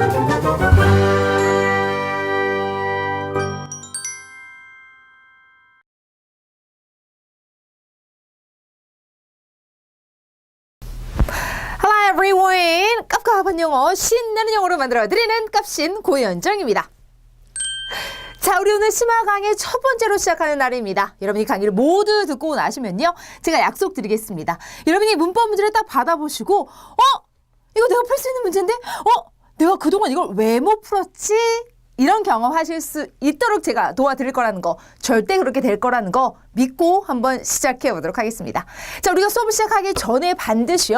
Hello everyone! 깝깝한 영어, 신나는 영어로 만들어드리는 깝신 고현정입니다. 자, 우리 오늘 심화 강의 첫 번째로 시작하는 날입니다. 여러분이 강의를 모두 듣고 나시면요, 제가 약속드리겠습니다. 여러분이 문법 문제를 딱 받아보시고 이거 내가 풀 수 있는 문제인데? 내가 그동안 이걸 왜 못 풀었지? 이런 경험하실 수 있도록 제가 도와드릴 거라는 거, 절대 그렇게 될 거라는 거 믿고 한번 시작해 보도록 하겠습니다. 자, 우리가 수업을 시작하기 전에 반드시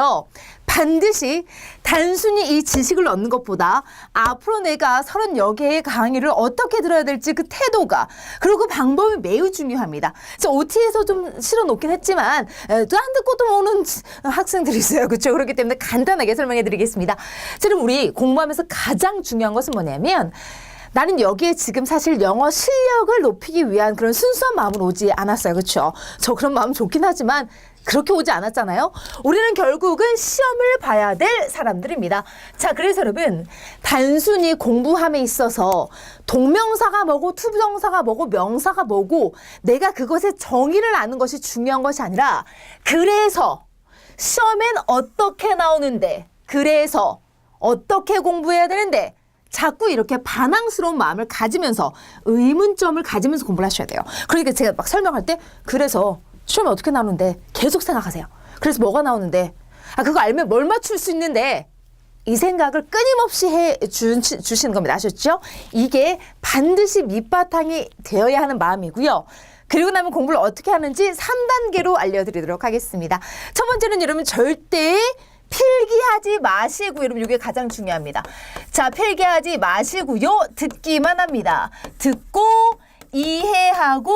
단순히 이 지식을 얻는 것보다 앞으로 내가 30여 개의 강의를 어떻게 들어야 될지 그 태도가, 그리고 그 방법이 매우 중요합니다. 자, OT에서 좀 실어놓긴 했지만 또 안 듣고 또 오는 학생들이 있어요. 그렇죠? 그렇기 때문에 간단하게 설명해 드리겠습니다. 자, 그럼 우리 공부하면서 가장 중요한 것은 뭐냐면, 나는 여기에 지금 사실 영어 실력을 높이기 위한 그런 순수한 마음은 오지 않았어요. 그렇죠? 저 그런 마음 좋긴 하지만 그렇게 오지 않았잖아요. 우리는 결국은 시험을 봐야 될 사람들입니다. 자, 그래서 여러분, 단순히 공부함에 있어서 동명사가 뭐고 투부정사가 뭐고 명사가 뭐고 내가 그것의 정의를 아는 것이 중요한 것이 아니라, 그래서 시험엔 어떻게 나오는데, 그래서 어떻게 공부해야 되는데, 자꾸 이렇게 반항스러운 마음을 가지면서, 의문점을 가지면서 공부를 하셔야 돼요. 그러니까 제가 막 설명할 때, 그래서 시험이 어떻게 나오는데 계속 생각하세요. 그래서 뭐가 나오는데, 그거 알면 뭘 맞출 수 있는데, 이 생각을 끊임없이 주시는 겁니다. 아셨죠? 이게 반드시 밑바탕이 되어야 하는 마음이고요. 그리고 나면 공부를 어떻게 하는지 3단계로 알려드리도록 하겠습니다. 첫 번째는 여러분, 절대 필기하지 마시고, 여러분 이게 가장 중요합니다. 자, 필기하지 마시고요. 듣기만 합니다. 듣고 이해하고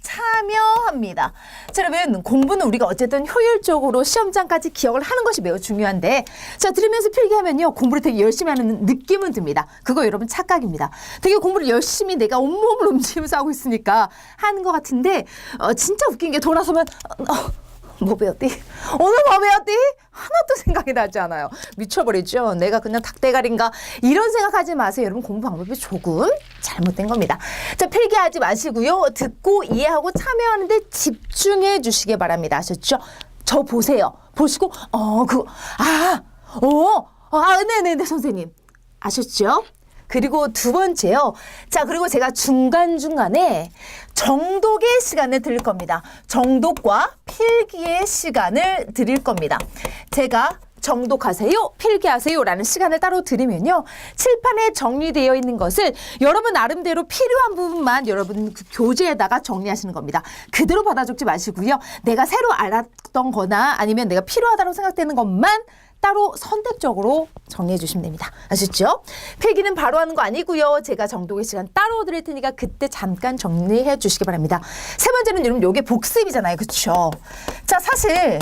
참여합니다. 자, 여러분 공부는 우리가 어쨌든 효율적으로 시험장까지 기억을 하는 것이 매우 중요한데, 자, 들으면서 필기하면요, 공부를 되게 열심히 하는 느낌은 듭니다. 그거 여러분 착각입니다. 되게 공부를 열심히 내가 온몸을 움직이면서 하고 있으니까 하는 것 같은데, 진짜 웃긴 게 돌아서면 뭐 배웠디? 오늘 뭐 배웠디? 하나도 생각이 나지 않아요. 미쳐버리죠. 내가 그냥 닭대가리인가? 이런 생각하지 마세요. 여러분 공부 방법이 조금 잘못된 겁니다. 자, 필기하지 마시고요. 듣고 이해하고 참여하는데 집중해 주시기 바랍니다. 아셨죠? 저 보세요. 보시고 네네네 선생님. 아셨죠? 그리고 두 번째요. 자, 그리고 제가 중간중간에 정독의 시간을 드릴 겁니다. 정독과 필기의 시간을 드릴 겁니다. 제가 정독하세요, 필기하세요 라는 시간을 따로 드리면요, 칠판에 정리되어 있는 것을 여러분 나름대로 필요한 부분만 여러분 그 교재에다가 정리하시는 겁니다. 그대로 받아 적지 마시고요. 내가 새로 알았던 거나 아니면 내가 필요하다고 생각되는 것만 따로 선택적으로 정리해 주시면 됩니다. 아셨죠? 필기는 바로 하는 거 아니고요. 제가 정독의 시간 따로 드릴 테니까 그때 잠깐 정리해 주시기 바랍니다. 세 번째는 여러분, 요게 복습이잖아요. 그렇죠? 자, 사실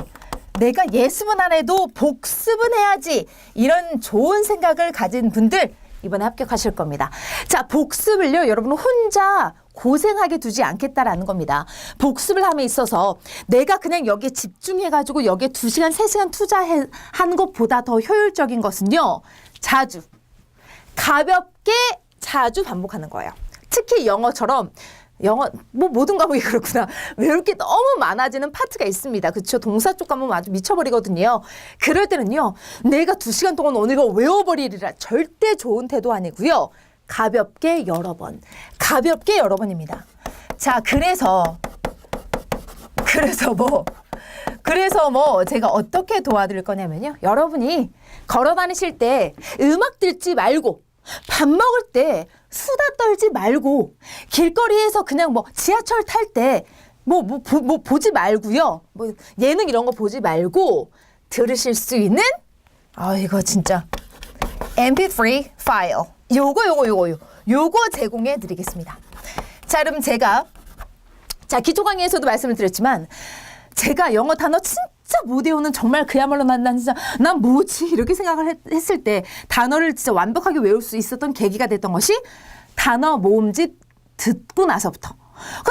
내가 예습은 안 해도 복습은 해야지, 이런 좋은 생각을 가진 분들 이번에 합격하실 겁니다. 자, 복습을요, 여러분 혼자 고생하게 두지 않겠다라는 겁니다. 복습을 함에 있어서 내가 그냥 여기에 집중해가지고 여기에 2시간, 3시간 투자한 것보다 더 효율적인 것은요, 자주, 가볍게 자주 반복하는 거예요. 특히 영어처럼, 영어 모든 과목이 그렇구나. 외울 게 너무 많아지는 파트가 있습니다. 그렇죠? 동사 쪽 과목 아주 미쳐버리거든요. 그럴 때는요, 내가 2시간 동안 오늘 이거 외워버리리라, 절대 좋은 태도 아니고요. 가볍게 여러 번, 가볍게 여러 번입니다. 자, 그래서 제가 어떻게 도와드릴 거냐면요, 여러분이 걸어 다니실 때 음악 듣지 말고, 밥 먹을 때 수다 떨지 말고, 길거리에서 그냥 지하철 탈 때 보지 말고요, 예능 이런 거 보지 말고 들으실 수 있는, 이거 진짜 MP3 파일, 요거 제공해 드리겠습니다. 자, 그럼 제가 기초 강의에서도 말씀을 드렸지만, 제가 영어 단어 진짜 못 외우는, 정말 그야말로 난 뭐지? 이렇게 생각을 했을 때 단어를 진짜 완벽하게 외울 수 있었던 계기가 됐던 것이 단어 모음집 듣고 나서부터,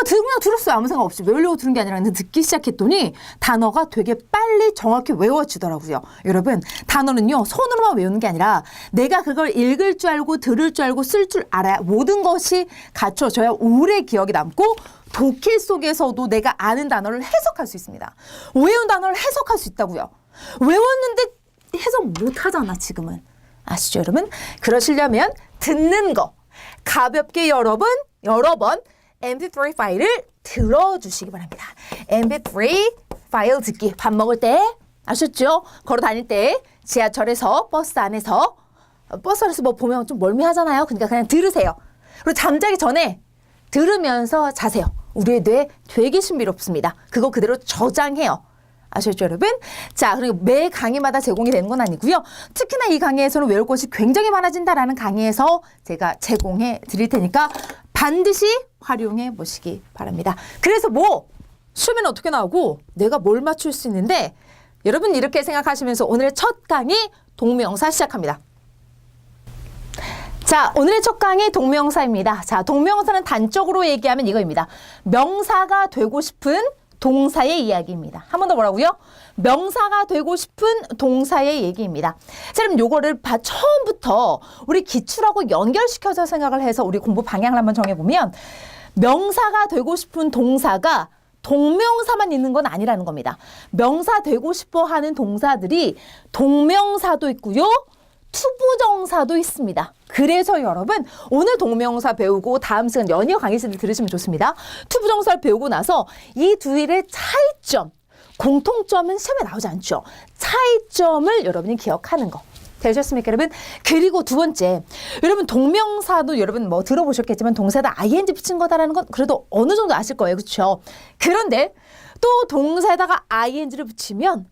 그냥 들었어요. 아무 생각 없이. 외우려고 들은 게 아니라 그냥 듣기 시작했더니 단어가 되게 빨리 정확히 외워지더라고요. 여러분, 단어는요, 손으로만 외우는 게 아니라 내가 그걸 읽을 줄 알고 들을 줄 알고 쓸 줄 알아야 모든 것이 갖춰져야 오래 기억이 남고 독해 속에서도 내가 아는 단어를 해석할 수 있습니다. 외운 단어를 해석할 수 있다고요. 외웠는데 해석 못하잖아, 지금은. 아시죠, 여러분? 그러시려면 듣는 거 가볍게 여러 번 MP3 파일을 들어주시기 바랍니다. MP3 파일 듣기 밥 먹을 때 아셨죠? 걸어 다닐 때 지하철에서 버스 안에서 뭐 보면 좀 멀미하잖아요. 그러니까 그냥 들으세요. 그리고 잠자기 전에 들으면서 자세요. 우리의 뇌 되게 신비롭습니다. 그거 그대로 저장해요. 아셨죠, 여러분? 자, 그리고 매 강의마다 제공이 되는 건 아니고요. 특히나 이 강의에서는 외울 것이 굉장히 많아진다라는 강의에서 제가 제공해 드릴 테니까 반드시 활용해 보시기 바랍니다. 그래서 시험에는 어떻게 나오고 내가 뭘 맞출 수 있는데 여러분 이렇게 생각하시면서 오늘의 첫 강의 동명사 시작합니다. 자, 오늘의 첫 강의 동명사입니다. 자, 동명사는 단적으로 얘기하면 이거입니다. 명사가 되고 싶은 동사의 이야기입니다. 한 번 더 뭐라고요? 명사가 되고 싶은 동사의 얘기입니다. 자, 그럼 요거를 처음부터 우리 기출하고 연결시켜서 생각을 해서 우리 공부 방향을 한번 정해보면 명사가 되고 싶은 동사가 동명사만 있는 건 아니라는 겁니다. 명사 되고 싶어 하는 동사들이 동명사도 있고요. 투부정사도 있습니다. 그래서 여러분 오늘 동명사 배우고 다음 시간 연이어 강의실을 들으시면 좋습니다. 투부정사를 배우고 나서 이 둘의 차이점, 공통점은 시험에 나오지 않죠. 차이점을 여러분이 기억하는 거. 되셨습니까, 여러분? 그리고 두 번째, 여러분 동명사도 여러분 들어보셨겠지만 동사에다 ing 붙인 거다라는 건 그래도 어느 정도 아실 거예요. 그렇죠? 그런데 또 동사에다가 ing를 붙이면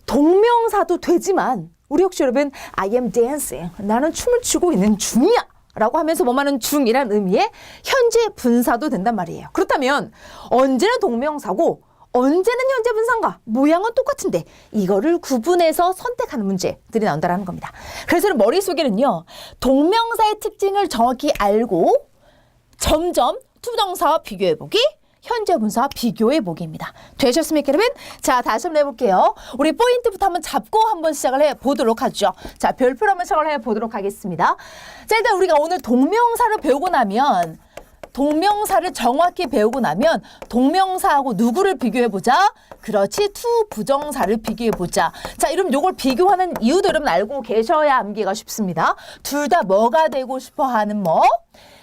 동명사도 되지만 우리 혹시 여러분 I am dancing, 나는 춤을 추고 있는 중이야 라고 하면서 뭐하는 중이란 의미의 현재 분사도 된단 말이에요. 그렇다면 언제는 동명사고 언제는 현재 분사인가? 모양은 똑같은데 이거를 구분해서 선택하는 문제들이 나온다는 겁니다. 그래서 머릿속에는요, 동명사의 특징을 정확히 알고 점점 투부정사와 비교해보기, 현재 분사와 비교해보기입니다. 되셨습니까, 여러분? 자, 다시 한번 해볼게요. 우리 포인트부터 한번 잡고 한번 시작을 해보도록 하죠. 자, 별표로 한번 시작을 해보도록 하겠습니다. 자, 일단 우리가 오늘 동명사를 배우고 나면 동명사를 정확히 배우고 나면 동명사하고 누구를 비교해보자? 그렇지, 투부정사를 비교해보자. 자, 여러분 요걸 비교하는 이유도 여러분 알고 계셔야 암기가 쉽습니다. 둘 다 뭐가 되고 싶어 하는 뭐?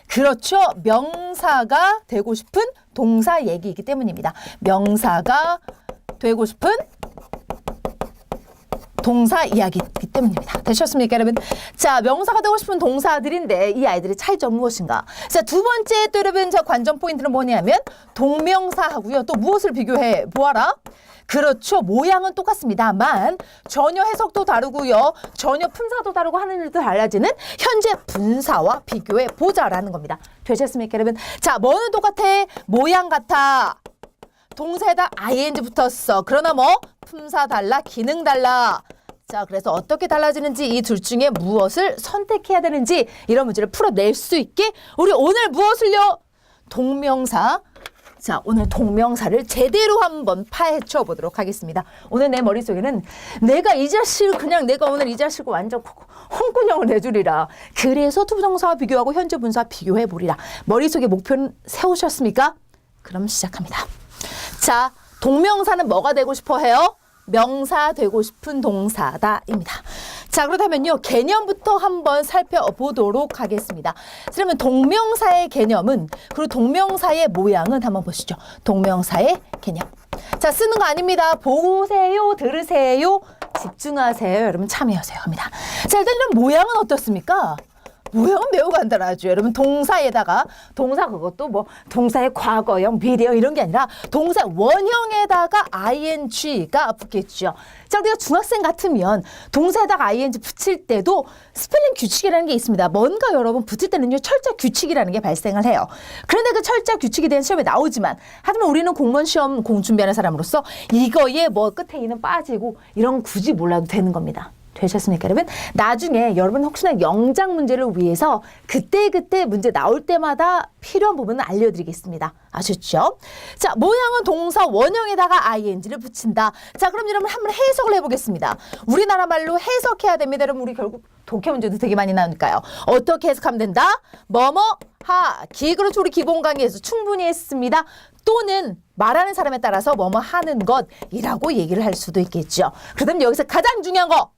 그렇죠. 명사가 되고 싶은 동사 얘기이기 때문입니다. 명사가 되고 싶은 동사 이야기이기 때문입니다. 되셨습니까, 여러분? 자, 명사가 되고 싶은 동사들인데 이 아이들의 차이점 무엇인가? 자, 두 번째 또 여러분 관전 포인트는 뭐냐면 동명사하고요. 또 무엇을 비교해 보아라? 그렇죠. 모양은 똑같습니다만 전혀 해석도 다르고요. 전혀 품사도 다르고 하는 일도 달라지는 현재 분사와 비교해 보자라는 겁니다. 되셨습니까, 여러분? 자, 뭐는 똑같아? 모양 같아. 동사에다 ing 붙었어. 그러나 품사 달라, 기능 달라. 자, 그래서 어떻게 달라지는지 이 둘 중에 무엇을 선택해야 되는지 이런 문제를 풀어낼 수 있게 우리 오늘 무엇을요? 동명사. 자, 오늘 동명사를 제대로 한번 파헤쳐 보도록 하겠습니다. 오늘 내 머릿속에는 내가 오늘 이 자식을 완전 홍군형을 내주리라. 그래서 투부정사와 비교하고 현재 분사와 비교해 보리라. 머릿속에 목표는 세우셨습니까? 그럼 시작합니다. 자, 동명사는 뭐가 되고 싶어 해요? 명사 되고 싶은 동사다입니다. 자, 그렇다면요, 개념부터 한번 살펴보도록 하겠습니다. 그러면 동명사의 개념은, 그리고 동명사의 모양은 한번 보시죠. 동명사의 개념. 자, 쓰는 거 아닙니다. 보세요, 들으세요, 집중하세요. 여러분 참여하세요 합니다. 자, 일단 이런 모양은 어떻습니까? 모양은 매우 간단하죠. 여러분 동사에다가 동사 그것도 동사의 과거형, 미래형 이런 게 아니라 동사 원형에다가 ing가 붙겠죠. 자, 우리가 중학생 같으면 동사에다가 ing 붙일 때도 스펠링 규칙이라는 게 있습니다. 뭔가 여러분 붙일 때는요, 철자 규칙이라는 게 발생을 해요. 그런데 그 철자 규칙에 대한 시험에 나오지만 하지만 우리는 공무원 시험 준비하는 사람으로서 이거에 끝에 있는 빠지고 이런 굳이 몰라도 되는 겁니다. 되셨습니까, 여러분? 나중에 여러분 혹시나 영장 문제를 위해서 그때그때 문제 나올 때마다 필요한 부분은 알려드리겠습니다. 아셨죠? 자, 모양은 동사 원형에다가 ing를 붙인다. 자, 그럼 여러분 한번 해석을 해보겠습니다. 우리나라 말로 해석해야 됩니다. 여러분, 우리 결국 독해 문제도 되게 많이 나오니까요. 어떻게 해석하면 된다? 뭐뭐 하기. 그렇죠. 우리 기본 강의에서 충분히 했습니다. 또는 말하는 사람에 따라서 뭐뭐 하는 것이라고 얘기를 할 수도 있겠죠. 그다음 여기서 가장 중요한 거.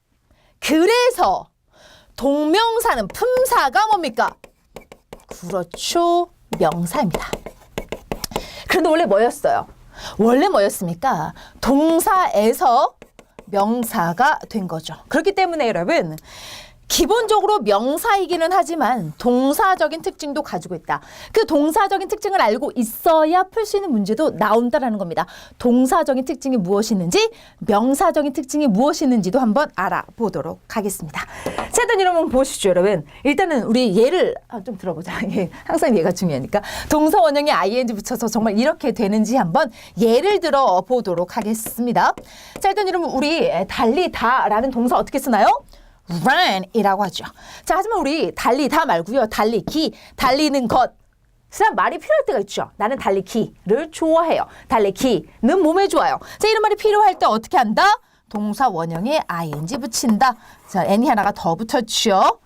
그래서 동명사는 품사가 뭡니까? 그렇죠. 명사입니다. 그런데 원래 뭐였어요? 원래 뭐였습니까? 동사에서 명사가 된 거죠. 그렇기 때문에 여러분 기본적으로 명사이기는 하지만 동사적인 특징도 가지고 있다. 그 동사적인 특징을 알고 있어야 풀 수 있는 문제도 나온다라는 겁니다. 동사적인 특징이 무엇이는지, 명사적인 특징이 무엇이는지도 한번 알아보도록 하겠습니다. 자, 일단 여러분 보시죠, 여러분. 일단은 우리 예를 좀 들어보자. 항상 얘가 중요하니까. 동사 원형에 ing 붙여서 정말 이렇게 되는지 한번 예를 들어 보도록 하겠습니다. 자, 일단 여러분 우리 달리다라는 동사 어떻게 쓰나요? run이라고 하죠. 자, 하지만 우리 달리다 말고요. 달리기, 달리는 것. 사람 말이 필요할 때가 있죠. 나는 달리기를 좋아해요. 달리기는 몸에 좋아요. 자, 이런 말이 필요할 때 어떻게 한다? 동사 원형에 ing 붙인다. 자, n이 하나가 더 붙었죠.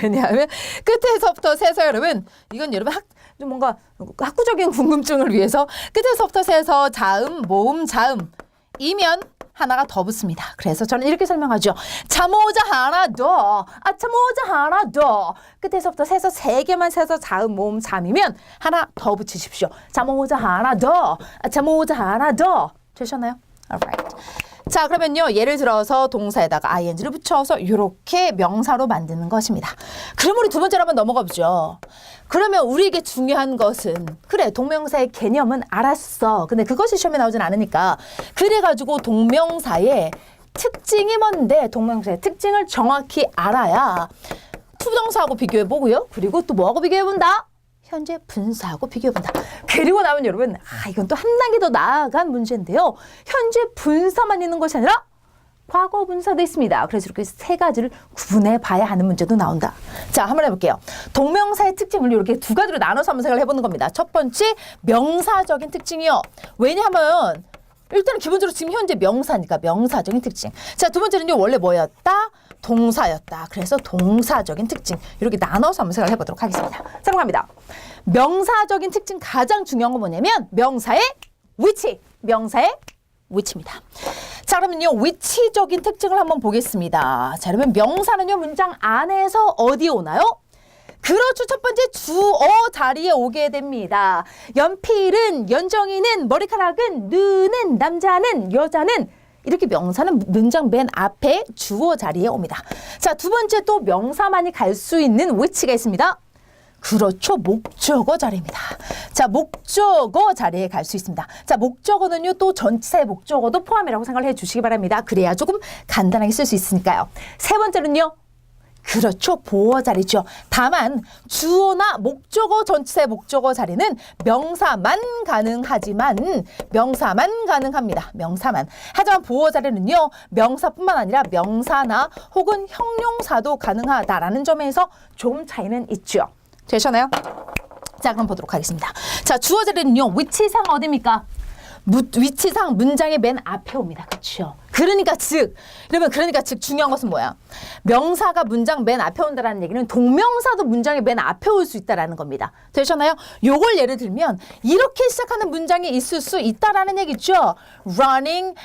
왜냐하면 끝에서부터 세서 여러분, 이건 여러분 좀 뭔가 학구적인 궁금증을 위해서 끝에서부터 세서 자음, 모음, 자음이면 하나가 더 붙습니다. 그래서 저는 이렇게 설명하죠. 잠오자 하나 더. 잠오자 하나 더. 끝에서부터 세서 세 개만 세서 자음, 모음, 잠이면 하나 더 붙이십시오. 잠오자 하나 더. 잠오자 하나 더. 되셨나요? Alright. 자, 그러면요. 예를 들어서 동사에다가 ing를 붙여서 이렇게 명사로 만드는 것입니다. 그럼 우리 두 번째로 한번 넘어가 보죠. 그러면 우리에게 중요한 것은 그래, 동명사의 개념은 알았어. 근데 그것이 시험에 나오진 않으니까 그래가지고 동명사의 특징이 뭔데 동명사의 특징을 정확히 알아야 투부정사하고 비교해보고요. 그리고 또 뭐하고 비교해본다? 현재 분사하고 비교해본다. 그리고 나면 여러분, 이건 또 한 단계 더 나아간 문제인데요. 현재 분사만 있는 것이 아니라 과거 분사도 있습니다. 그래서 이렇게 세 가지를 구분해 봐야 하는 문제도 나온다. 자, 한번 해볼게요. 동명사의 특징을 이렇게 두 가지로 나눠서 한번 생각을 해보는 겁니다. 첫 번째, 명사적인 특징이요. 왜냐하면 일단은 기본적으로 지금 현재 명사니까 명사적인 특징. 자, 두 번째는요. 원래 뭐였다? 동사였다. 그래서 동사적인 특징. 이렇게 나눠서 한번 생각을 해보도록 하겠습니다. 자, 그럼 갑니다. 명사적인 특징 가장 중요한 건 뭐냐면 명사의 위치. 명사의 위치입니다. 자, 그러면요. 위치적인 특징을 한번 보겠습니다. 자, 그러면 명사는요. 문장 안에서 어디에 오나요? 그렇죠. 첫 번째 주어 자리에 오게 됩니다. 연필은, 연정이는, 머리카락은, 느는, 남자는, 여자는 이렇게 명사는 문장 맨 앞에 주어 자리에 옵니다. 자, 두 번째 또 명사만이 갈 수 있는 위치가 있습니다. 그렇죠. 목적어 자리입니다. 자, 목적어 자리에 갈 수 있습니다. 자, 목적어는요, 또 전치사의 목적어도 포함이라고 생각을 해 주시기 바랍니다. 그래야 조금 간단하게 쓸 수 있으니까요. 세 번째는요, 그렇죠. 보어 자리죠. 다만 주어나 목적어, 전치사의 목적어 자리는 명사만 가능하지만 명사만 가능합니다. 명사만. 하지만 보어 자리는요. 명사뿐만 아니라 명사나 혹은 형용사도 가능하다라는 점에서 좀 차이는 있죠. 되셨나요? 자, 그럼 보도록 하겠습니다. 자, 주어 자리는요. 위치상 어디입니까? 위치상 문장의 맨 앞에 옵니다. 그렇죠? 그러니까 즉 중요한 것은 뭐야? 명사가 문장 맨 앞에 온다라는 얘기는 동명사도 문장의 맨 앞에 올 수 있다라는 겁니다. 되셨나요? 요걸 예를 들면 이렇게 시작하는 문장이 있을 수 있다라는 얘기죠. running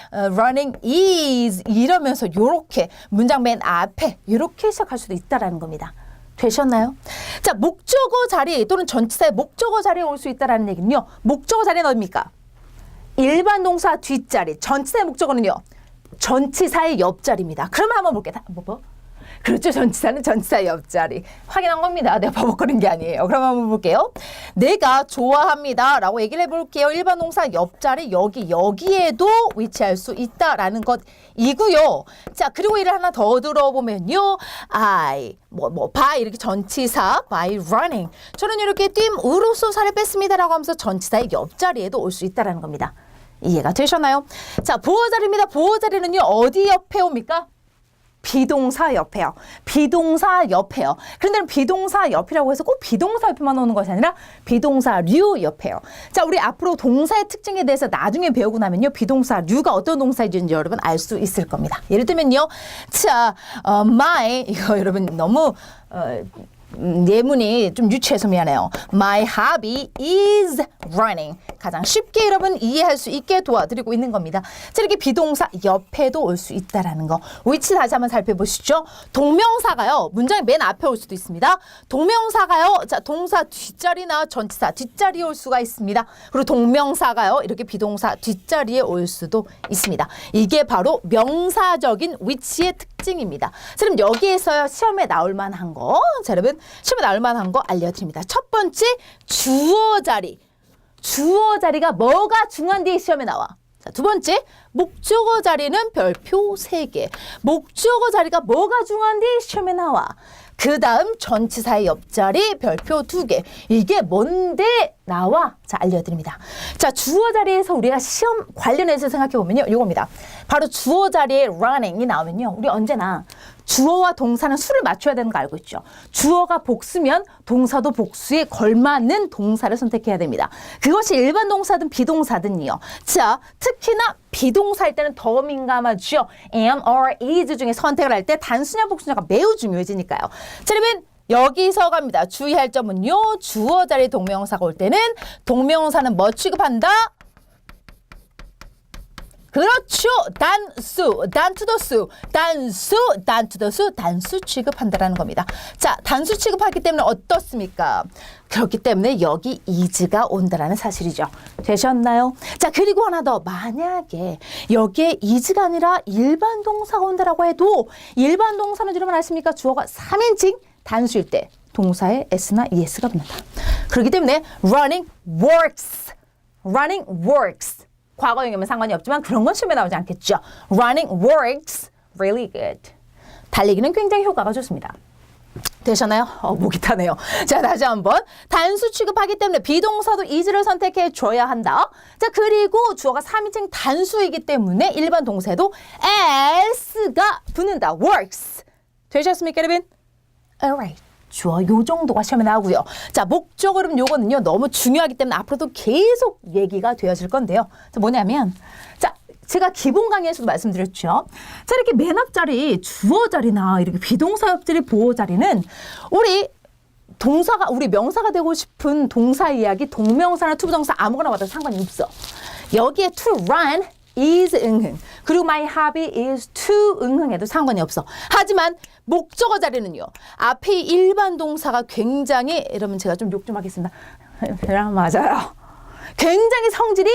is 이러면서 요렇게 문장 맨 앞에 이렇게 시작할 수도 있다라는 겁니다. 되셨나요? 자, 목적어 자리 또는 전치사의 목적어 자리에 올 수 있다라는 얘기는요. 목적어 자리는 어디입니까? 일반 동사 뒷자리, 전치사의 목적어는요. 전치사의 옆자리입니다. 그러면 한번 볼게요. 그렇죠. 전치사는 전치사의 옆자리. 확인한 겁니다. 내가 버벅거린 게 아니에요. 그럼 한번 볼게요. 내가 좋아합니다. 라고 얘기를 해볼게요. 일반 동사 옆자리 여기에도 위치할 수 있다라는 것이고요. 자, 그리고 이를 하나 더 들어보면요. by 이렇게 전치사 by running. 저는 이렇게 뜀으로써 살을 뺐습니다. 라고 하면서 전치사의 옆자리에도 올 수 있다라는 겁니다. 이해가 되셨나요? 자, 보어 자리입니다. 보어 자리는요. 어디 옆에 옵니까? 비동사 옆에요. 비동사 옆에요. 그런데 비동사 옆이라고 해서 꼭 비동사 옆에만 오는 것이 아니라 비동사류 옆에요. 자, 우리 앞으로 동사의 특징에 대해서 나중에 배우고 나면요. 비동사류가 어떤 동사인지 여러분 알 수 있을 겁니다. 예를 들면요. 자, my 이거 여러분 너무 예문이 좀 유치해서 미안해요. My hobby is running. 가장 쉽게 여러분 이해할 수 있게 도와드리고 있는 겁니다. 자, 이렇게 비동사 옆에도 올 수 있다라는 거. 위치 다시 한번 살펴보시죠. 동명사가요. 문장의 맨 앞에 올 수도 있습니다. 동명사가요. 자, 동사 뒷자리나 전치사 뒷자리에 올 수가 있습니다. 그리고 동명사가요. 이렇게 비동사 뒷자리에 올 수도 있습니다. 이게 바로 명사적인 위치의 특징입니다. 자, 그럼 여기에서요. 시험에 나올 만한 거. 자, 여러분 시험에 나올 만한 거 알려드립니다. 첫 번째, 주어 자리. 주어 자리가 뭐가 중요한 뒤에 시험에 나와. 자, 두 번째, 목적어 자리는 별표 3개. 목적어 자리가 뭐가 중요한 뒤에 시험에 나와. 그 다음 전치사의 옆자리 별표 2개. 이게 뭔데 나와? 자, 알려드립니다. 자, 주어 자리에서 우리가 시험 관련해서 생각해보면요. 이겁니다. 바로 주어 자리에 running이 나오면요. 우리 언제나 주어와 동사는 수를 맞춰야 되는 거 알고 있죠. 주어가 복수면 동사도 복수에 걸맞는 동사를 선택해야 됩니다. 그것이 일반 동사든 비동사든요. 자, 특히나 비동사일 때는 더 민감하죠. am or is 중에 선택을 할 때 단수냐 복수냐가 매우 중요해지니까요. 자, 그러면 여기서 갑니다. 주의할 점은요. 주어 자리 동명사가 올 때는 동명사는 뭐 취급한다? 그렇죠. 단수, 단투더수, 단수, 단투더수, 단수 취급한다라는 겁니다. 자, 단수 취급하기 때문에 어떻습니까? 그렇기 때문에 여기 is가 온다라는 사실이죠. 되셨나요? 자, 그리고 하나 더. 만약에 여기에 is가 아니라 일반 동사가 온다라고 해도 일반 동사는 여러분 아십니까? 주어가 3인칭 단수일 때 동사에 s나 es가 붙는다. 그렇기 때문에 running works, running works. 과거형이면 상관이 없지만 그런 건 시험에 나오지 않겠죠. Running works really good. 달리기는 굉장히 효과가 좋습니다. 되셨나요? 목이 타네요. 자, 다시 한번. 단수 취급하기 때문에 비동사도 is를 선택해 줘야 한다. 자, 그리고 주어가 3인칭 단수이기 때문에 일반 동사에도 s가 붙는다. works. 되셨습니까, 여러분? Alright. 주어 요 정도가 시험에 나오고요. 자, 목적어는 요거는요. 너무 중요하기 때문에 앞으로도 계속 얘기가 되어질 건데요. 자, 뭐냐면 자, 제가 기본 강의에서도 말씀드렸죠. 자, 이렇게 맨 앞자리 주어 자리나 이렇게 비동사 옆자리 보호 자리는 우리 동사가 우리 명사가 되고 싶은 동사 이야기 동명사나 투부정사 아무거나 받아도 상관이 없어. 여기에 to run is 응흥. 그리고 my hobby is to 응흥해도 상관이 없어. 하지만 목적어 자리는요. 앞에 일반 동사가 굉장히 여러분 제가 좀 욕 좀 하겠습니다. 맞아요. 굉장히 성질이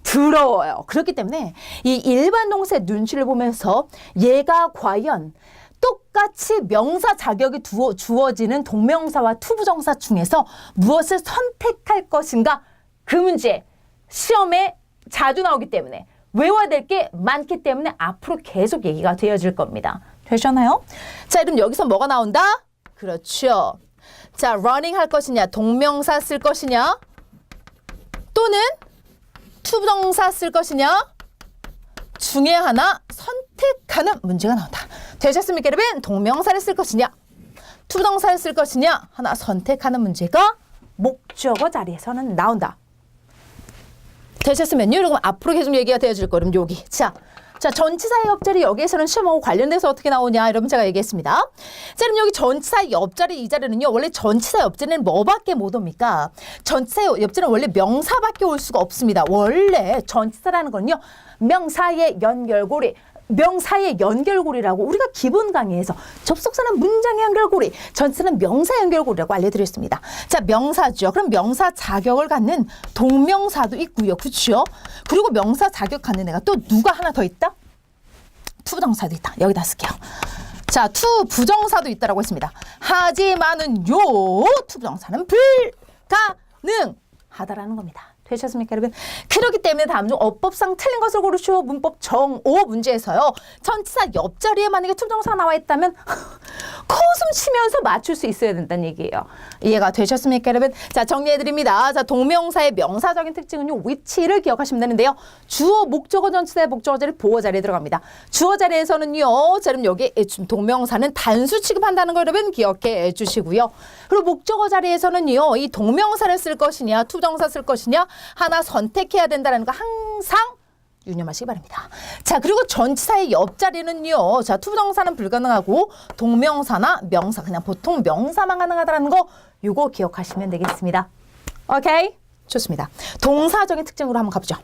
더러워요. 그렇기 때문에 이 일반 동사의 눈치를 보면서 얘가 과연 똑같이 명사 자격이 주어지는 동명사와 투부정사 중에서 무엇을 선택할 것인가? 그 문제 시험에 자주 나오기 때문에 외워야 될 게 많기 때문에 앞으로 계속 얘기가 되어질 겁니다. 되셨나요? 자, 그럼 여기서 뭐가 나온다? 그렇죠. 자, running 할 것이냐, 동명사 쓸 것이냐, 또는 투부정사 쓸 것이냐 중에 하나 선택하는 문제가 나온다. 되셨습니까, 여러분? 동명사를 쓸 것이냐, 투부정사를 쓸 것이냐 하나 선택하는 문제가 목적어 자리에서는 나온다. 되셨으면요. 여러분 앞으로 계속 얘기가 되어질 거예요. 그럼 여기. 자, 전치사의 옆자리 여기에서는 시험하고 관련돼서 어떻게 나오냐 여러분 제가 얘기했습니다. 자, 그럼 여기 전치사의 옆자리 이 자리는요. 원래 전치사 옆자리는 뭐밖에 못 옵니까? 전치사 옆자리는 원래 명사밖에 올 수가 없습니다. 원래 전치사라는 건요. 명사의 연결고리. 명사의 연결고리라고 우리가 기본 강의에서 접속사는 문장의 연결고리, 전치사는 명사 연결고리라고 알려드렸습니다. 자, 명사죠. 그럼 명사 자격을 갖는 동명사도 있고요. 그렇죠? 그리고 명사 자격 갖는 애가 또 누가 하나 더 있다? 투부정사도 있다. 여기다 쓸게요. 자, 투부정사도 있다라고 했습니다. 하지만은 요 투부정사는 불가능하다라는 겁니다. 되셨습니까, 여러분? 그렇기 때문에 다음 중 어법상 틀린 것을 고르시오. 문법 정오 문제에서요. 전치사 옆자리에 만약에 투부정사가 나와 있다면 코웃음 치면서 맞출 수 있어야 된다는 얘기예요. 이해가 되셨습니까, 여러분? 자, 정리해드립니다. 자, 동명사의 명사적인 특징은요. 위치를 기억하시면 되는데요. 주어, 목적어, 전치사의 목적어 자리, 보어 자리에 들어갑니다. 주어 자리에서는요. 자, 그럼 여기 동명사는 단수 취급한다는 거 여러분 기억해 주시고요. 그리고 목적어 자리에서는요. 이 동명사를 쓸 것이냐, 투부정사 쓸 것이냐 하나 선택해야 된다는 거 항상 유념하시기 바랍니다. 자, 그리고 전치사의 옆자리는요. 자, 투부정사는 불가능하고 동명사나 명사, 그냥 보통 명사만 가능하다는 거 요거 기억하시면 되겠습니다. 오케이? 좋습니다. 동사적인 특징으로 한번 가보죠.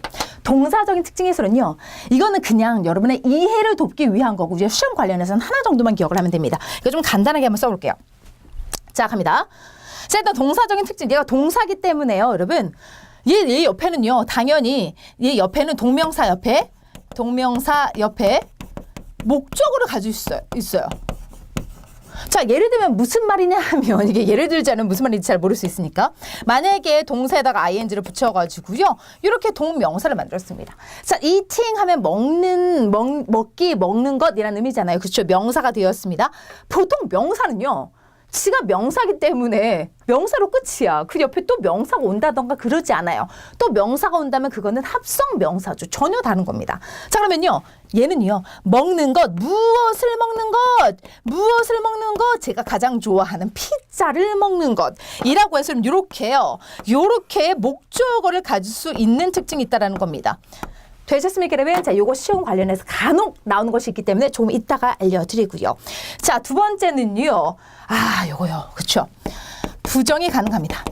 동사적인 특징에서는요. 이거는 그냥 여러분의 이해를 돕기 위한 거고 이제 시험 관련해서는 하나 정도만 기억을 하면 됩니다. 이거 좀 간단하게 한번 써볼게요. 자, 갑니다. 자, 일단 동사적인 특징. 얘가 동사기 때문에요. 여러분. 얘 옆에는요. 당연히 얘 옆에는 동명사 옆에 목적어를 가지고 있어요. 자, 예를 들면 무슨 말이냐 하면 이게 예를 들지 않으면 무슨 말인지 잘 모를 수 있으니까 만약에 동사에다가 ing를 붙여가지고요. 이렇게 동명사를 만들었습니다. 자, eating 하면 먹기, 먹는 것이라는 의미잖아요. 그렇죠? 명사가 되었습니다. 보통 명사는요. 지가 명사기 때문에 명사로 끝이야. 그 옆에 또 명사가 온다던가 그러지 않아요. 또 명사가 온다면 그거는 합성 명사죠. 전혀 다른 겁니다. 자, 그러면요. 얘는요. 먹는 것, 무엇을 먹는 것, 제가 가장 좋아하는 피자를 먹는 것이라고 해서 이렇게요. 이렇게 목적어를 가질 수 있는 특징이 있다는 겁니다. 되셨습니까, 여러분? 자, 요거 시험 관련해서 간혹 나오는 것이 있기 때문에 조금 이따가 알려드리고요. 자, 두 번째는요. 요거요. 그쵸? 부정이 가능합니다.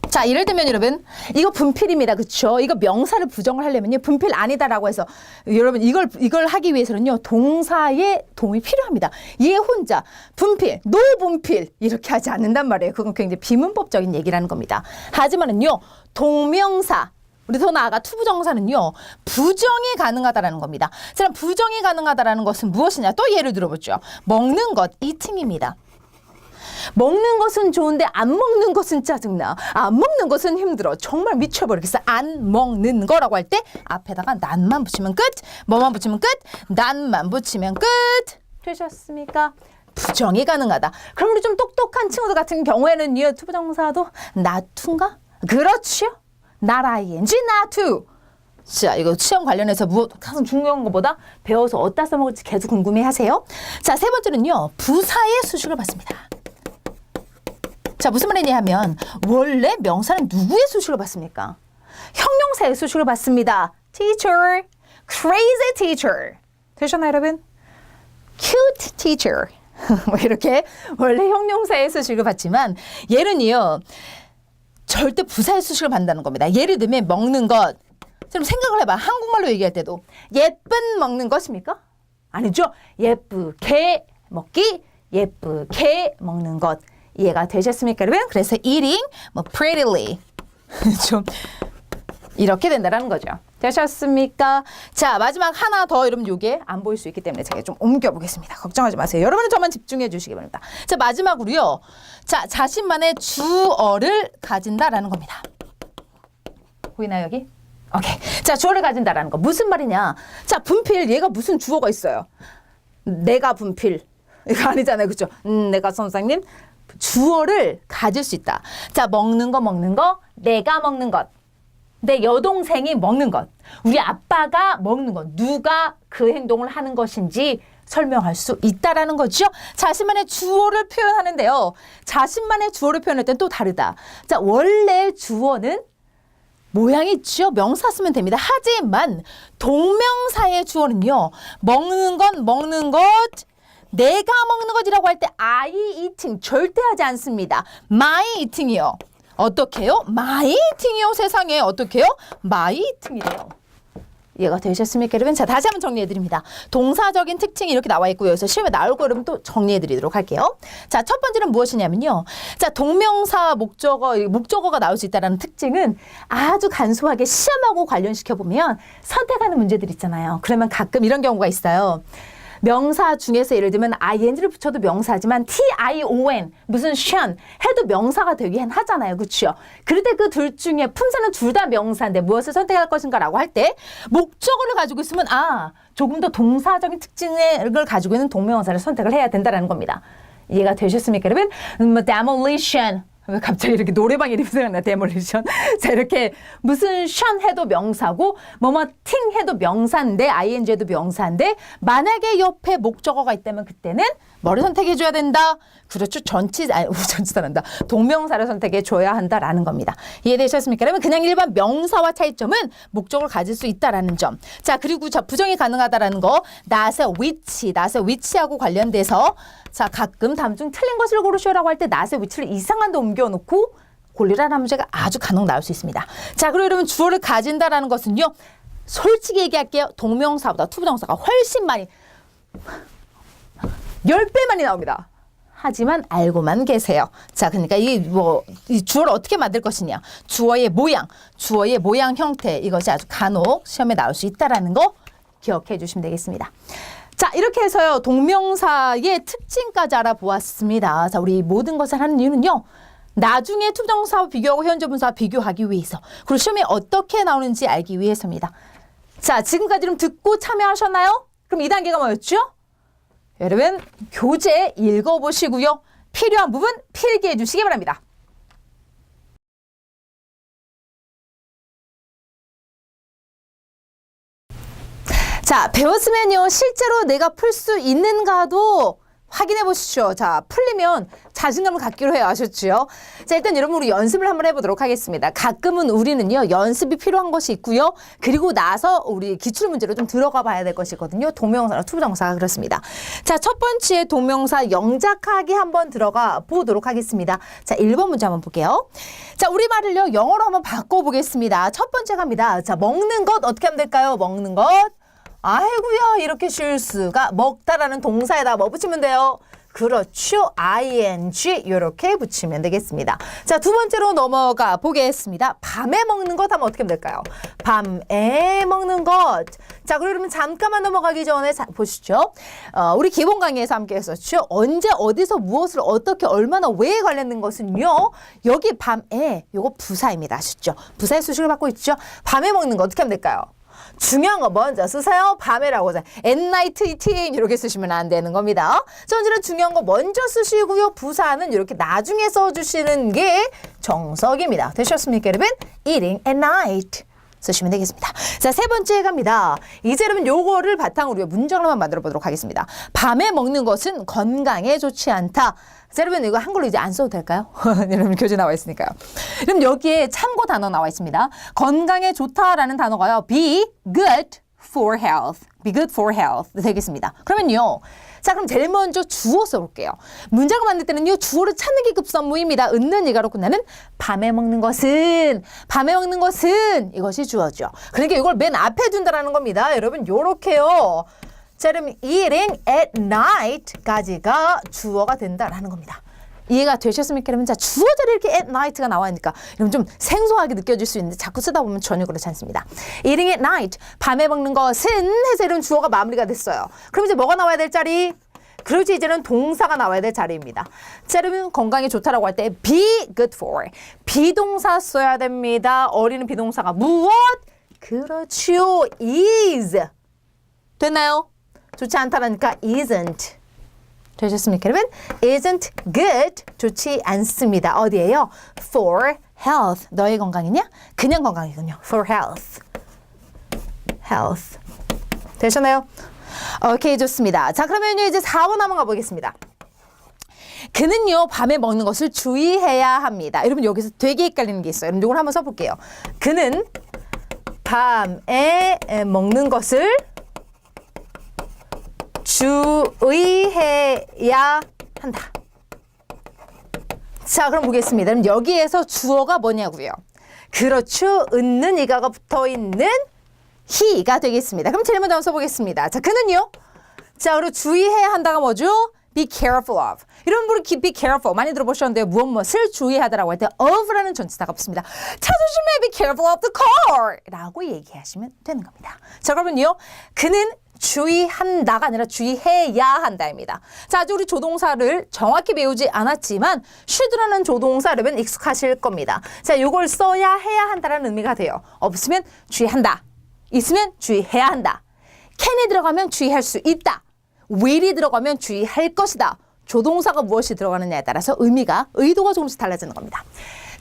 자, 예를 들면 여러분, 이거 분필입니다. 그쵸? 이거 명사를 부정을 하려면요. 분필 아니다라고 해서 여러분, 이걸 하기 위해서는요. 동사의 도움이 필요합니다. 얘 혼자 분필, 노분필 이렇게 하지 않는단 말이에요. 그건 굉장히 비문법적인 얘기라는 겁니다. 하지만은요. 동명사 우리 더 나아가 투부정사는요. 부정이 가능하다라는 겁니다. 자, 그럼 부정이 가능하다라는 것은 무엇이냐? 또 예를 들어보죠. 먹는 것, eating입니다. 먹는 것은 좋은데 안 먹는 것은 짜증나. 안 먹는 것은 힘들어. 정말 미쳐버리겠어. 안 먹는 거라고 할 때 앞에다가 난만 붙이면 끝. 뭐만 붙이면 끝. 난만 붙이면 끝. 되셨습니까? 부정이 가능하다. 그럼 우리 좀 똑똑한 친구들 같은 경우에는요. 투부정사도 나투인가? 그렇죠. not ing, not to. 자, 이거 시험 관련해서 가장 중요한 것보다 배워서 어디다 써먹을지 계속 궁금해하세요. 자, 세 번째는요. 부사의 수식을 받습니다. 자, 무슨 말이냐 하면 원래 명사는 누구의 수식을 받습니까? 형용사의 수식을 받습니다. Teacher, crazy teacher. 되셨나요, 여러분? Cute teacher. 이렇게 원래 형용사의 수식을 받지만 얘는요. 절대 부사의 수식을 받는다는 겁니다. 예를 들면 먹는 것. 그럼 생각을 해봐. 한국말로 얘기할 때도 예쁜 먹는 것입니까? 아니죠. 예쁘게 먹기, 예쁘게 먹는 것. 이해가 되셨습니까, 여러분? 그래서 eating, prettily. 좀 이렇게 된다는 거죠. 되셨습니까? 자, 마지막 하나 더 여러분 요게 안 보일 수 있기 때문에 제가 좀 옮겨보겠습니다. 걱정하지 마세요. 여러분은 저만 집중해 주시기 바랍니다. 자, 마지막으로요. 자, 자신만의 주어를 가진다라는 겁니다. 보이나요, 여기? 오케이. 자, 주어를 가진다라는 거. 무슨 말이냐? 자, 분필. 얘가 무슨 주어가 있어요? 내가 분필. 이거 아니잖아요. 그렇죠? 내가 선생님. 주어를 가질 수 있다. 자, 먹는 거, 내가 먹는 것. 내 여동생이 먹는 것, 우리 아빠가 먹는 것, 누가 그 행동을 하는 것인지 설명할 수 있다라는 거죠. 자신만의 주어를 표현하는데요. 자신만의 주어를 표현할 때는 또 다르다. 자, 원래 주어는 모양이 있죠. 명사 쓰면 됩니다. 하지만 동명사의 주어는요. 먹는 것, 내가 먹는 것이라고 할 때 I eating 절대 하지 않습니다. My eating이요. 어떻게 해요? My eating이요. 세상에 어떻게 해요? My eating이래요. 이해가 되셨습니까, 여러분? 자, 다시 한번 정리해드립니다. 동사적인 특징이 이렇게 나와 있고요. 그래서 시험에 나올 거 여러분 또 정리해드리도록 할게요. 자, 첫 번째는 무엇이냐면요. 자, 동명사 목적어가 나올 수 있다는 특징은 아주 간소하게 시험하고 관련시켜보면 선택하는 문제들 있잖아요. 그러면 가끔 이런 경우가 있어요. 명사 중에서 예를 들면 ing를 붙여도 명사지만 tion 무슨 션 해도 명사가 되긴 하잖아요. 그렇죠? 그럴 때 그 둘 중에 품사는 둘 다 명사인데 무엇을 선택할 것인가라고 할 때 목적어를 가지고 있으면 조금 더 동사적인 특징을 가지고 있는 동명사를 선택을 해야 된다는 겁니다. 이해가 되셨습니까, 여러분? demolition. 왜 갑자기 이렇게 노래방 이름이 생각나, demolition. 자, 이렇게 무슨 션 해도 명사고, 팅 해도 명사인데, ing 해도 명사인데, 만약에 옆에 목적어가 있다면 그때는 뭐를 선택해줘야 된다? 그렇죠. 전치사란다. 동명사를 선택해줘야 한다라는 겁니다. 이해되셨습니까? 그러면 그냥 일반 명사와 차이점은 목적을 가질 수 있다라는 점. 자, 그리고 부정이 가능하다라는 거. 낫의 위치하고 관련돼서 자, 가끔 다음 중 틀린 것을 고르시오라고 할 때 낫의 위치를 이상한 데 옮겨놓고 고르라는 문제가 아주 간혹 나올 수 있습니다. 자, 그리고 여러분 주어를 가진다라는 것은요. 솔직히 얘기할게요. 동명사보다 투부정사가 훨씬 많이 10배 많이 나옵니다. 하지만 알고만 계세요. 자, 그러니까 이 주어를 어떻게 만들 것이냐. 주어의 모양 형태 이것이 아주 간혹 시험에 나올 수 있다라는 거 기억해 주시면 되겠습니다. 자, 이렇게 해서요. 동명사의 특징까지 알아보았습니다. 자, 우리 모든 것을 하는 이유는요. 나중에 투부정사와 비교하고 현재 분사와 비교하기 위해서 그리고 시험에 어떻게 나오는지 알기 위해서입니다. 자, 지금까지 좀 듣고 참여하셨나요? 그럼 2단계가 뭐였죠? 여러분 교재 읽어보시고요. 필요한 부분 필기해 주시기 바랍니다. 자, 배웠으면요. 실제로 내가 풀 수 있는가도 확인해 보시죠. 자, 풀리면 자신감을 갖기로 해요. 아셨죠? 자, 일단 여러분 우리 연습을 한번 해보도록 하겠습니다. 가끔은 우리는요. 연습이 필요한 것이 있고요. 그리고 나서 우리 기출문제로 좀 들어가 봐야 될 것이 있거든요. 동명사나 투부정사가 그렇습니다. 자, 첫 번째 동명사 영작하기 한번 들어가 보도록 하겠습니다. 자, 1번 문제 한번 볼게요. 자, 우리말을요. 영어로 한번 바꿔보겠습니다. 첫 번째 갑니다. 자, 먹는 것 어떻게 하면 될까요? 먹는 것. 아이고야 이렇게 쉴 수가 먹다라는 동사에다 뭐 붙이면 돼요? 그렇죠. ing 이렇게 붙이면 되겠습니다. 자, 두 번째로 넘어가 보겠습니다. 밤에 먹는 것 하면 어떻게 하면 될까요? 밤에 먹는 것. 자, 그러면 잠깐만 넘어가기 전에 보시죠. 우리 기본 강의에서 함께 했었죠. 언제 어디서 무엇을 어떻게 얼마나 왜 관련된 것은요. 여기 밤에 요거 부사입니다. 아시죠? 부사의 수식을 받고 있죠. 밤에 먹는 거 어떻게 하면 될까요? 중요한 거 먼저 쓰세요. 밤에라고 하자. night 이렇게 쓰시면 안 되는 겁니다. 전제는 중요한 거 먼저 쓰시고요. 부사는 이렇게 나중에 써주시는 게 정석입니다. 되셨습니까, 여러분? Eating at night 쓰시면 되겠습니다. 자, 세 번째 갑니다. 이제 여러분 요거를 바탕으로 문장을 한번 만들어 보도록 하겠습니다. 밤에 먹는 것은 건강에 좋지 않다. 자, 여러분 이거 한글로 이제 안 써도 될까요? 여러분 교재 나와 있으니까요. 그럼 여기에 참고 단어 나와 있습니다. 건강에 좋다라는 단어가요. Be good for health. Be good for health 되겠습니다. 그러면요. 자, 그럼 제일 먼저 주어 써볼게요. 문장을 만들 때는요. 주어를 찾는 게 급선무입니다. 은는 이가로 끝나는 밤에 먹는 것은 이것이 주어죠. 그러니까 이걸 맨 앞에 둔다라는 겁니다. 여러분 요렇게요. 자, 그럼 eating at night까지가 주어가 된다라는 겁니다. 이해가 되셨습니까? 그러면 자, 주어 자리에 이렇게 at night가 나와니까 이러면 좀 생소하게 느껴질 수 있는데 자꾸 쓰다 보면 전혀 그렇지 않습니다. Eating at night, 밤에 먹는 것은 해서 이런 주어가 마무리가 됐어요. 그럼 이제 뭐가 나와야 될 자리? 그렇지, 이제는 동사가 나와야 될 자리입니다. 자, 여러분 건강에 좋다라고 할 때 be good for. 비동사 써야 됩니다. 어리는 비동사가 무엇? 그렇죠. is. 됐나요? 좋지 않다라니까 isn't. 되셨습니까, 여러분? isn't good. 좋지 않습니다. 어디예요? for health. 너의 건강이냐? 그냥 건강이군요. for health. health. 되셨나요? 오케이, 좋습니다. 자, 그러면 이제 4번 한번 가보겠습니다. 그는요, 밤에 먹는 것을 주의해야 합니다. 여러분, 여기서 되게 헷갈리는 게 있어요. 여러분, 이걸 한번 써볼게요. 그는 밤에 먹는 것을 주의해야 한다. 자, 그럼 보겠습니다. 그럼 여기에서 주어가 뭐냐고요? 그렇죠. 은는 이가가 붙어있는 he가 되겠습니다. 그럼 제일 먼저 한번 써보겠습니다. 자, 그는요. 자, 그리고 주의해야 한다가 뭐죠? be careful of. 이런 분은 be careful 많이 들어보셨는데요. 무엇을 주의하다라고 할 때 of라는 전치사가 붙습니다. 차 조심해, be careful of the car 라고 얘기하시면 되는 겁니다. 자, 그러면요. 그는 주의한다가 아니라 주의해야 한다입니다. 자, 아직 우리 조동사를 정확히 배우지 않았지만 should라는 조동사 여러분 익숙하실 겁니다. 자, 이걸 써야 해야 한다라는 의미가 돼요. 없으면 주의한다. 있으면 주의해야 한다. can이 들어가면 주의할 수 있다. will이 들어가면 주의할 것이다. 조동사가 무엇이 들어가느냐에 따라서 의도가 조금씩 달라지는 겁니다.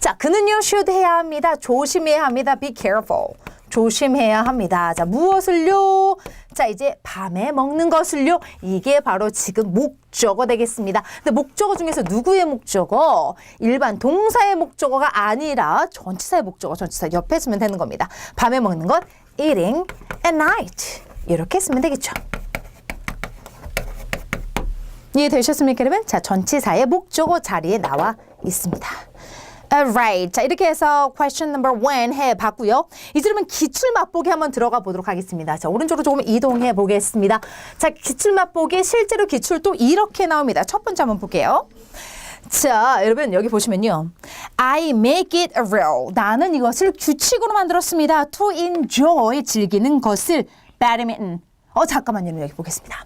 자, 그는요, should 해야 합니다. 조심해야 합니다. be careful. 조심해야 합니다. 자, 무엇을요? 자, 이제 밤에 먹는 것을요? 이게 바로 지금 목적어 되겠습니다. 근데 목적어 중에서 누구의 목적어? 일반 동사의 목적어가 아니라 전치사의 목적어, 전치사 옆에 쓰면 되는 겁니다. 밤에 먹는 것, eating at night. 이렇게 쓰면 되겠죠. 이해되셨습니까, 여러분? 자, 전치사의 목적어 자리에 나와 있습니다. Alright. 자, 이렇게 해서 question number 1 해봤고요. 이제 그러면 기출 맛보기 한번 들어가 보도록 하겠습니다. 자, 오른쪽으로 조금 이동해 보겠습니다. 자, 기출 맛보기 실제로 기출도 이렇게 나옵니다. 첫 번째 한번 볼게요. 자, 여러분 여기 보시면요. I make it a rule. 나는 이것을 규칙으로 만들었습니다. To enjoy. 즐기는 것을. badminton. 잠깐만요. 여기 보겠습니다.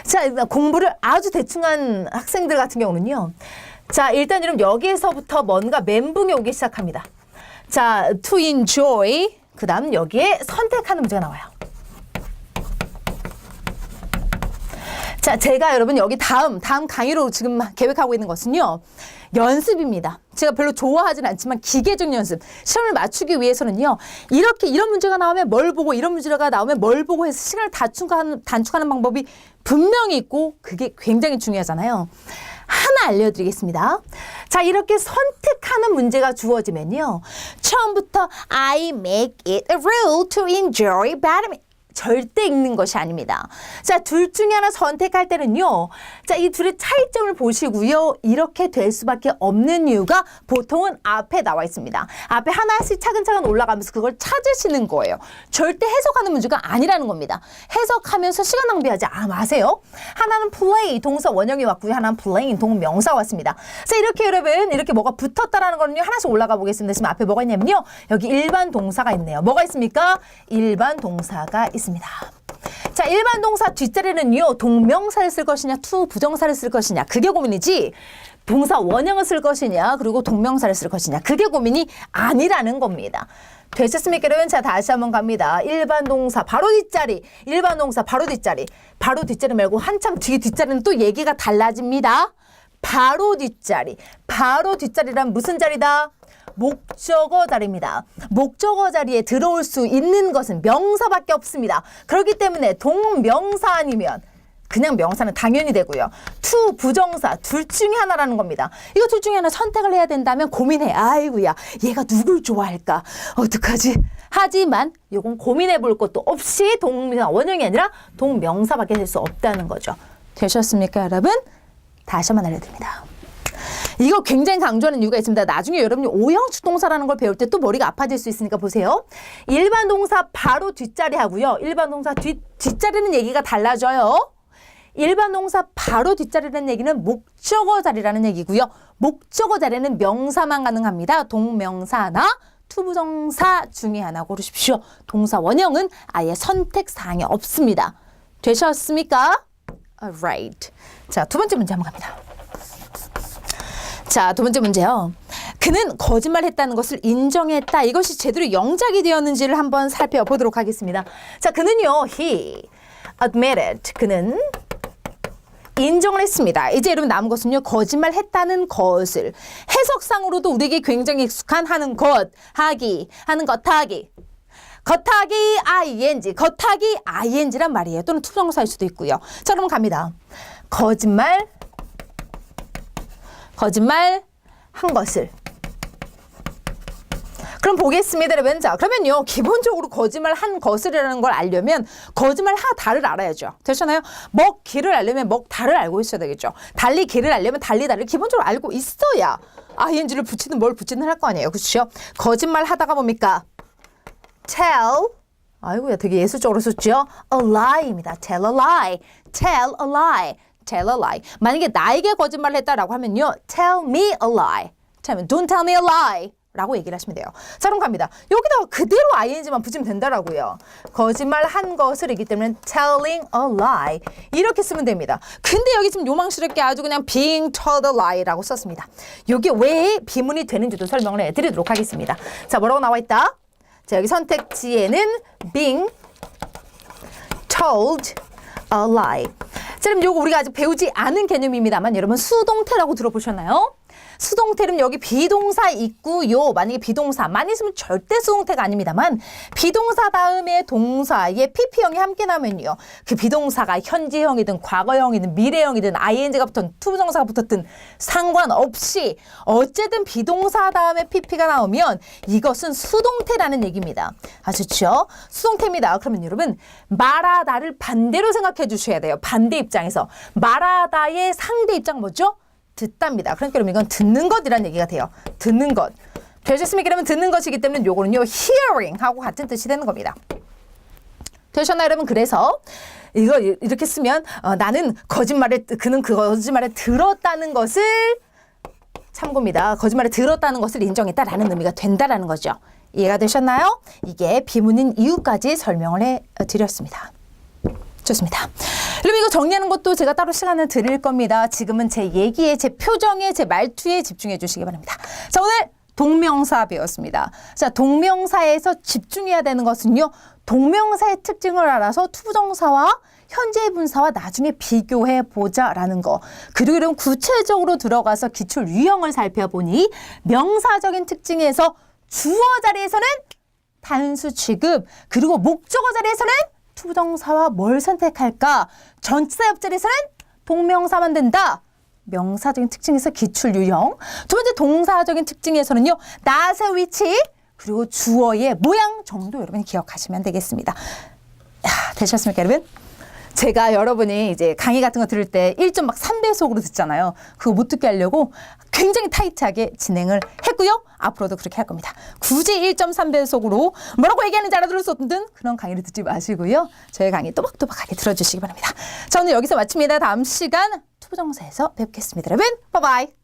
자, 공부를 아주 대충 한 학생들 같은 경우는요. 자, 일단 여러분 여기에서부터 뭔가 멘붕이 오기 시작합니다. 자, to enjoy. 그 다음 여기에 선택하는 문제가 나와요. 자, 제가 여러분 여기 다음 강의로 지금 계획하고 있는 것은요. 연습입니다. 제가 별로 좋아하진 않지만 기계적 연습. 시험을 맞추기 위해서는요. 이런 문제가 나오면 뭘 보고 이런 문제가 나오면 뭘 보고 해서 시간을 단축하는 방법이 분명히 있고 그게 굉장히 중요하잖아요. 하나 알려드리겠습니다. 자, 이렇게 선택하는 문제가 주어지면요. 처음부터 I make it a rule to enjoy badminton. 절대 읽는 것이 아닙니다. 자, 둘 중에 하나 선택할 때는요. 자, 이 둘의 차이점을 보시고요. 이렇게 될 수밖에 없는 이유가 보통은 앞에 나와 있습니다. 앞에 하나씩 차근차근 올라가면서 그걸 찾으시는 거예요. 절대 해석하는 문제가 아니라는 겁니다. 해석하면서 시간 낭비하지 마세요. 하나는 play, 동사 원형이 왔고요. 하나는 playing, 동명사 왔습니다. 자, 이렇게 여러분, 이렇게 뭐가 붙었다라는 거는요. 하나씩 올라가 보겠습니다. 지금 앞에 뭐가 있냐면요. 여기 일반 동사가 있네요. 뭐가 있습니까? 일반 동사가 있습니다. 자, 일반 동사 뒷자리는요. 동명사를 쓸 것이냐 to 부정사를 쓸 것이냐 그게 고민이지 동사 원형을 쓸 것이냐 그리고 동명사를 쓸 것이냐 그게 고민이 아니라는 겁니다. 되셨습니까, 여러분? 자, 다시 한번 갑니다. 일반 동사 바로 뒷자리, 일반 동사 바로 뒷자리, 바로 뒷자리 말고 한참 뒤 뒷자리는 또 얘기가 달라집니다. 바로 뒷자리, 바로 뒷자리란 무슨 자리다? 목적어 자리입니다. 목적어 자리에 들어올 수 있는 것은 명사밖에 없습니다. 그렇기 때문에 동명사 아니면 그냥 명사는 당연히 되고요. to 부정사 둘 중에 하나라는 겁니다. 이거 둘 중에 하나 선택을 해야 된다면 고민해. 아이고야, 얘가 누굴 좋아할까? 어떡하지? 하지만 이건 고민해 볼 것도 없이 동명사 원형이 아니라 동명사밖에 될 수 없다는 거죠. 되셨습니까, 여러분? 다시 한번 알려드립니다. 이거 굉장히 강조하는 이유가 있습니다. 나중에 여러분이 오형식 동사라는 걸 배울 때 또 머리가 아파질 수 있으니까 보세요. 일반 동사 바로 뒷자리 하고요. 일반 동사 뒷자리는 얘기가 달라져요. 일반 동사 바로 뒷자리라는 얘기는 목적어 자리라는 얘기고요. 목적어 자리는 명사만 가능합니다. 동명사나 투부정사 중에 하나 고르십시오. 동사 원형은 아예 선택사항이 없습니다. 되셨습니까? Alright. 자, 두 번째 문제 한번 갑니다. 자, 두 번째 문제요. 그는 거짓말했다는 것을 인정했다. 이것이 제대로 영작이 되었는지를 한번 살펴보도록 하겠습니다. 자, 그는요. He admitted. 그는 인정을 했습니다. 이제 여러분 남은 것은요. 거짓말했다는 것을 해석상으로도 우리에게 굉장히 익숙한 하는 것, 하기, 하는 것, 하기. 겉하기 ing, 겉하기 ing란 말이에요. 또는 투정사일 수도 있고요. 자, 그럼 갑니다. 거짓말 한 것을. 그럼 보겠습니다, 여러분. 자, 그러면요. 기본적으로 거짓말 한 것을이라는 걸 알려면 거짓말 하다를 알아야죠. 되셨나요? 먹기를 알려면 먹다를 알고 있어야 되겠죠. 달리기를 알려면 달리다를 기본적으로 알고 있어야 ing를 붙이든 뭘 붙이든 할 거 아니에요. 그렇죠? 거짓말 하다가 뭡니까? tell. 아이고야, 되게 예술적으로 썼죠? a lie입니다. tell a lie. tell a lie. tell a lie. 만약에 나에게 거짓말을 했다라고 하면요. tell me a lie. don't tell me a lie. 라고 얘기를 하시면 돼요. 자, 그럼 갑니다. 여기다가 그대로 ing만 붙이면 된다라고요. 거짓말한 것을이기 때문에 telling a lie 이렇게 쓰면 됩니다. 근데 여기 지금 요망스럽게 아주 그냥 being told a lie라고 썼습니다. 이게 왜 비문이 되는지도 설명을 해드리도록 하겠습니다. 자, 뭐라고 나와 있다? 자, 여기 선택지에는 being told a lie. 자, 그럼 요거 우리가 아직 배우지 않은 개념입니다만 여러분 수동태라고 들어보셨나요? 수동태는 여기 비동사 있고요. 만약에 비동사 많이 있으면 절대 수동태가 아닙니다만 비동사 다음에 동사의 pp형이 함께 나면요. 그 비동사가 현재형이든 과거형이든 미래형이든 ing가 붙은 투부정사가 붙었든 상관없이 어쨌든 비동사 다음에 pp가 나오면 이것은 수동태라는 얘기입니다. 아시죠? 수동태입니다. 그러면 여러분 말하다를 반대로 생각해 주셔야 돼요. 반대 입장에서 말하다의 상대 입장 뭐죠? 듣답니다. 그러니까 여러분 이건 듣는 것이라는 얘기가 돼요. 듣는 것. 되셨습니까? 그러면 듣는 것이기 때문에 요거는요. hearing하고 같은 뜻이 되는 겁니다. 되셨나요, 여러분? 그래서 이거 이렇게 쓰면 나는 그는 그 거짓말을 들었다는 것을 참고입니다. 거짓말을 들었다는 것을 인정했다라는 의미가 된다라는 거죠. 이해가 되셨나요? 이게 비문인 이유까지 설명을 해드렸습니다. 좋습니다. 여러분 이거 정리하는 것도 제가 따로 시간을 드릴 겁니다. 지금은 제 얘기에, 제 표정에, 제 말투에 집중해 주시기 바랍니다. 자, 오늘 동명사 배웠습니다. 자, 동명사에서 집중해야 되는 것은요. 동명사의 특징을 알아서 투부정사와 현재 분사와 나중에 비교해 보자라는 거. 그리고 이런 구체적으로 들어가서 기출 유형을 살펴보니 명사적인 특징에서 주어 자리에서는 단수 취급, 그리고 목적어 자리에서는 투부정사와 뭘 선택할까? 전치사 옆자리에서는 동명사만 된다. 명사적인 특징에서 기출 유형. 두 번째 동사적인 특징에서는요. 낫의 위치 그리고 주어의 모양 정도 여러분 기억하시면 되겠습니다. 되셨습니까, 여러분? 제가 여러분이 이제 강의 같은 거 들을 때 1.3배속으로 듣잖아요. 그거 못 듣게 하려고 굉장히 타이트하게 진행을 했고요. 앞으로도 그렇게 할 겁니다. 굳이 1.3배속으로 뭐라고 얘기하는지 알아들을 수 없는 그런 강의를 듣지 마시고요. 저희 강의 또박또박하게 들어주시기 바랍니다. 자, 오늘 여기서 마칩니다. 다음 시간 투부정사에서 뵙겠습니다. 여러분, 바이바이.